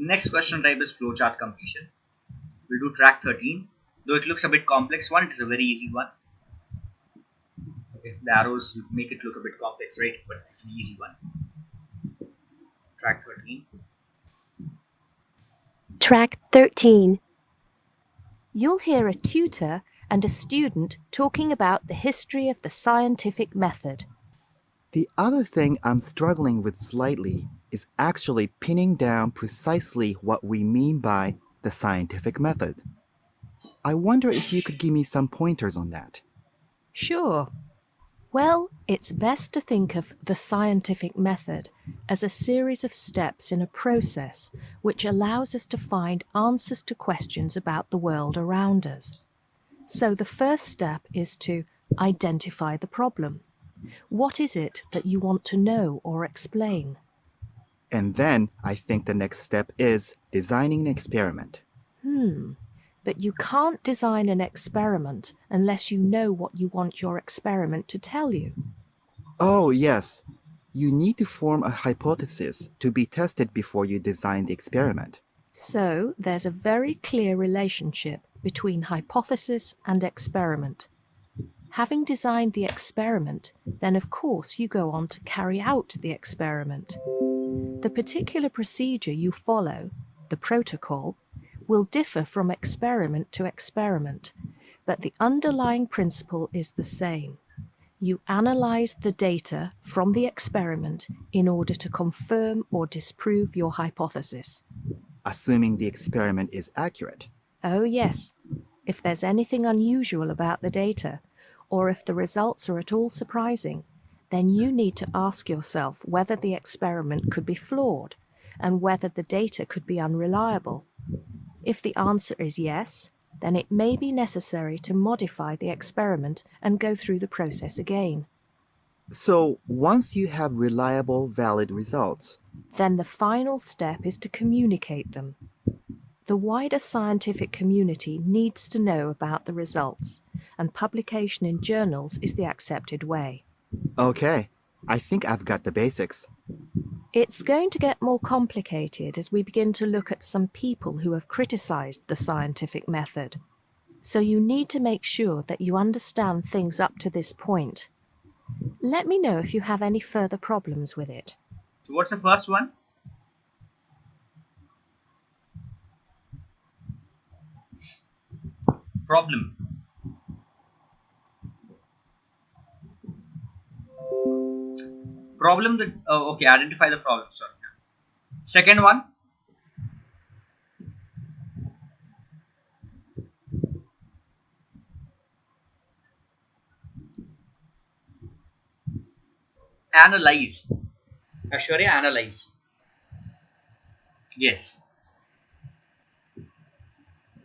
Next question type is flowchart completion. We'll do track 13. Though it looks a bit complex one, it is a very easy one. Okay, the arrows make it look a bit complex, right? But it's an easy one. Track 13. Track 13. You'll hear a tutor and a student talking about the history of the scientific method. The other thing I'm struggling with slightly is actually pinning down precisely what we mean by the scientific method. I wonder if you could give me some pointers on that. Sure. Well, it's best to think of the scientific method as a series of steps in a process which allows us to find answers to questions about the world around us. So the first step is to identify the problem. What is it that you want to know or explain? And then I think the next step is designing an experiment. But you can't design an experiment unless you know what you want your experiment to tell you. Oh, yes. You need to form a hypothesis to be tested before you design the experiment. So there's a very clear relationship between hypothesis and experiment. Having designed the experiment, then of course you go on to carry out the experiment. The particular procedure you follow, the protocol, will differ from experiment to experiment, but the underlying principle is the same. You analyze the data from the experiment in order to confirm or disprove your hypothesis. Assuming the experiment is accurate. Oh yes, if there's anything unusual about the data, or if the results are at all surprising, then you need to ask yourself whether the experiment could be flawed and whether the data could be unreliable. If the answer is yes, then it may be necessary to modify the experiment and go through the process again. So once you have reliable, valid results, Then the final step is to communicate them. The wider scientific community needs to know about the results, and publication in journals is the accepted way. okay, I think I've got the basics. It's going to get more complicated as we begin to look at some people who have criticized the scientific method. So you need to make sure that you understand things up to this point. Let me know if you have any further problems with it. So what's the first one? Problem. Problem that, oh, okay, identify the problem, sorry. Second one. Analyze. Ashwarya, analyze. Yes.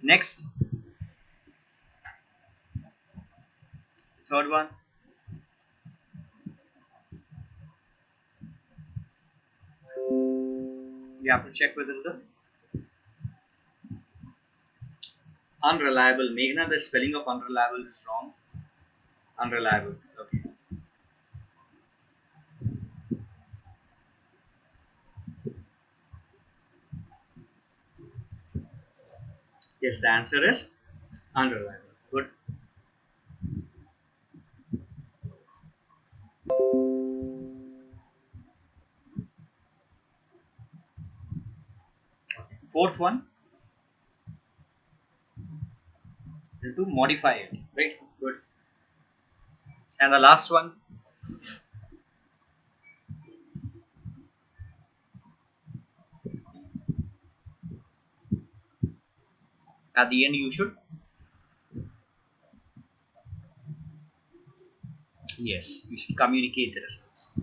Next. Third one. You have to check whether the unreliable. Meghna, the spelling of unreliable is wrong. Unreliable. Okay. Yes, the answer is unreliable. Good. Okay. Fourth one. To modify it, right? Good. And the last one. At the end, you should. Yes, you should communicate the results.